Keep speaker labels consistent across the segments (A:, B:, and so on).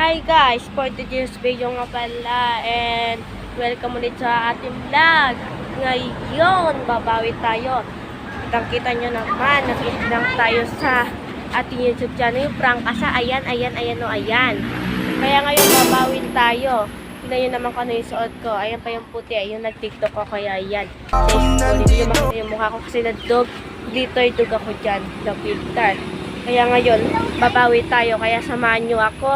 A: Hi guys, for today's video nga pala and welcome ulit sa ating vlog. Ngayon, babawi tayo. Kitang-kita nyo naman, nakitang tayo sa ating YouTube channel. Yung prank asa, ayan. Kaya ngayon, babawin tayo. Tignan nyo naman kung ano yung suot ko. Ayan pa yung puti, ayun nag-tiktok ko, kaya ayan. Hindi nyo makita yung mukha ko kasi na-dog. Dito ay dug ako dyan, the filter. Kaya ngayon, babawi tayo. Kaya samahan nyo ako.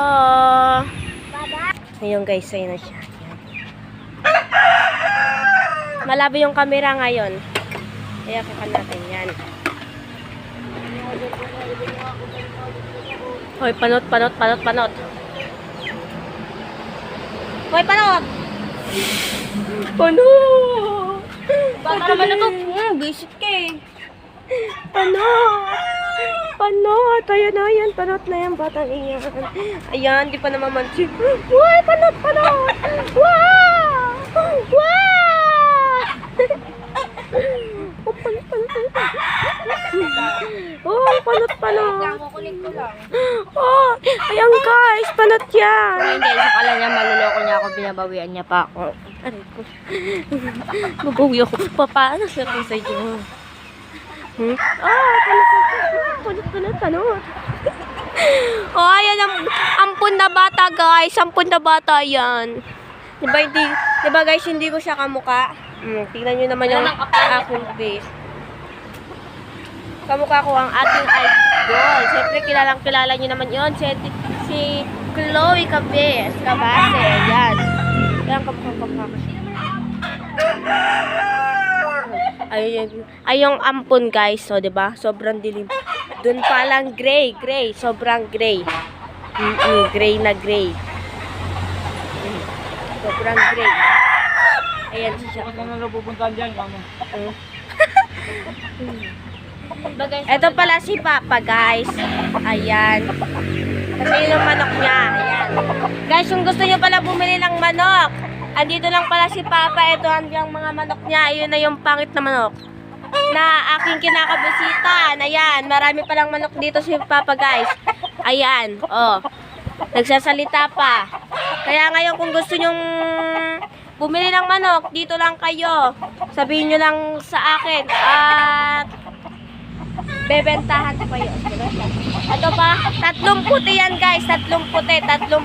A: Ngayon guys, ayun na siya. Malabo yung camera ngayon. Kaya kakan natin yan. Hoy, panot. Hoy, panot! Panot!
B: Baka naman na to. Visit ka eh.
A: Panot! Ayan, panot na yan, batang iyan. Ayan, di pa namamansin. Uy, panot! Wow! Oh, panot.
B: Kukulit ko lang.
A: Oh, ayan guys, panot yan.
B: Hindi, akala niya maluloko niya ako, binabawian niya pa ako.
A: Aray ko. Mabawi ako. Paano sa ko sa inyo? Panot. Oh, ayan ang ampun na bata guys. Ampun na bata yan. Diba guys, hindi ko siya kamuka. Tingnan nyo naman yung aking face. Kamukha ko ang ating idol. Siyempre, kilala nyo naman yun. Si Chloe Cabase. Yan. Yan, kamukha ko siya. Ay, yung ampun guys. So, diba? Sobrang dilim. Dun pa lang gray. Sobrang gray. Gray na gray. Sobrang gray. Ayan siya.
C: Saan na pupuntahan dyan, mama?
A: Ito pala si Papa, guys. Ayan. Kasi yun yung manok niya. Ayan. Guys, kung gusto nyo pala bumili ng manok, andito lang pala si Papa. Ito ang mga manok niya. Ayun na yung pangit na manok na aking kinakabisitan. Ayan. Marami palang manok dito si Papa, guys. Ayan. Oh. Nagsasalita pa. Kaya ngayon kung gusto nyong bumili ng manok, dito lang kayo. Sabihin nyo lang sa akin. At bebentahan ko kayo. Ito pa, 3 puti yan guys. 3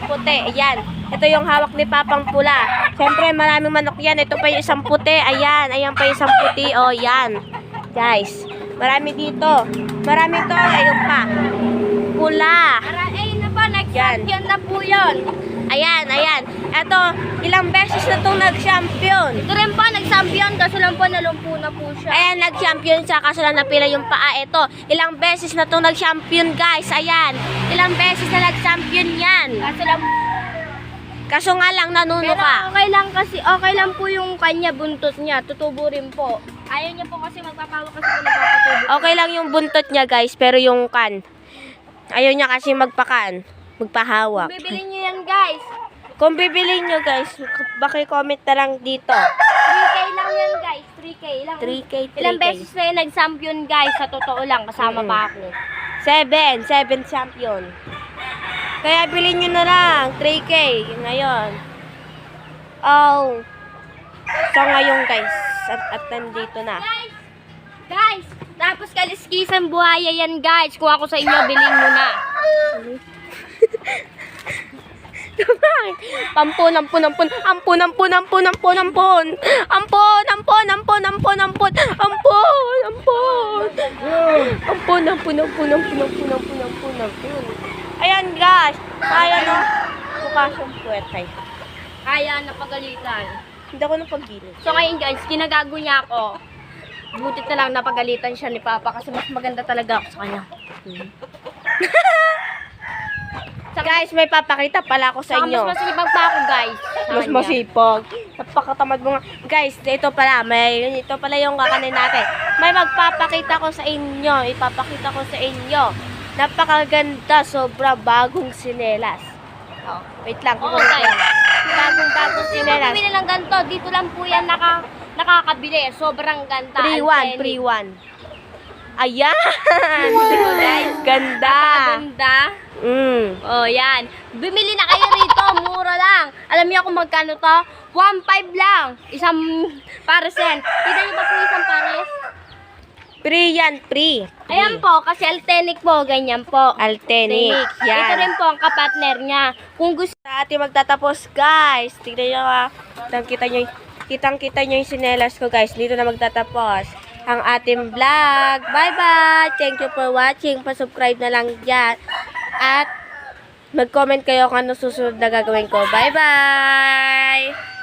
A: puti. Ayan. Ito yung hawak ni Papang pula. Siyempre maraming manok yan. Ito pa yung isang puti. Ayan pa yung isang puti. O yan. Guys, marami dito. Marami to. Ayun pa. Pula.
B: Ayun na pa, nag-champion na po yun.
A: Ayan. Ito, ilang beses na itong nag-champion.
B: Ito rin pa, nag-champion, kaso lang po nalumpo na po siya.
A: Ayan, nag-champion siya, kaso lang napila yung paa. Ito, ilang beses na itong nag-champion guys. Ayan, ilang beses na nag-champion yan. Kaso nga lang, nanuno
B: Pero
A: ka.
B: okay lang po yung kanya buntot niya, tutubo rin po. Ayaw niya po kasi magpapawa kasi po nagpapatubo.
A: Okay lang yung buntot niya guys, pero yung kan, ayaw niya kasi magpahawak.
B: Bibili niyo yan guys.
A: Kung bibili nyo guys, baka comment na lang dito.
B: 3K lang yan guys, 3K lang.
A: 3K.
B: Ilang beses na yung nag-champion guys, sa totoo lang, kasama pa ako.
A: 7 champion. Kaya bilhin nyo na lang, 3K ngayon. Oh. So ngayon guys, at nandito na.
B: Guys, tapos kaliskisan buhaya yan guys. Kung ako sa inyo, bilhin nyo na.
A: Ampun. Ayan guys. Ayan o. Mukha siyang puwetay.
B: Kaya napagalitan.
A: Hindi ako napagilid.
B: So ngayon guys, kinagago niya ako. Butit na lang napagalitan siya ni Papa kasi mas maganda talaga ako sa kanya.
A: Guys, may papakita pala ako sa inyo.
B: Mas masipag pa ako guys.
A: Mas masipag. Napakatamad mo nga. Guys, ito pala yung kakanin natin. May magpapakita ko sa inyo. Ipapakita ko sa inyo. Napakaganda. Sobra bagong sinelas. Oh, wait lang.
B: Oo guys.
A: Bagong sinelas.
B: Bumili ng ganito. Dito lang po yan nakakabili. Sobrang ganda.
A: 3-1. Ayan! Ganda!
B: Ganda.
A: Mm.
B: Oh, yan. Bumili na kayo rito. Mura lang. Alam niyo kung magkano to? 1.5 lang. Isang pares yan. Kita niyo ba po isang pares?
A: Free yan, free.
B: Ayan po, kasi Altenic po. Ganyan po.
A: Altenic. Yan.
B: Ito rin po ang kapartner niya. Kung gusto
A: Sa ating magtatapos, guys. Tignan nyo ha. Kitang-kita nyo yung sinelas ko, guys. Dito na magtatapos ang ating vlog. Bye-bye! Thank you for watching. Pa-subscribe na lang dyan. At mag-comment kayo kung ano susunod na gagawin ko. Bye-bye!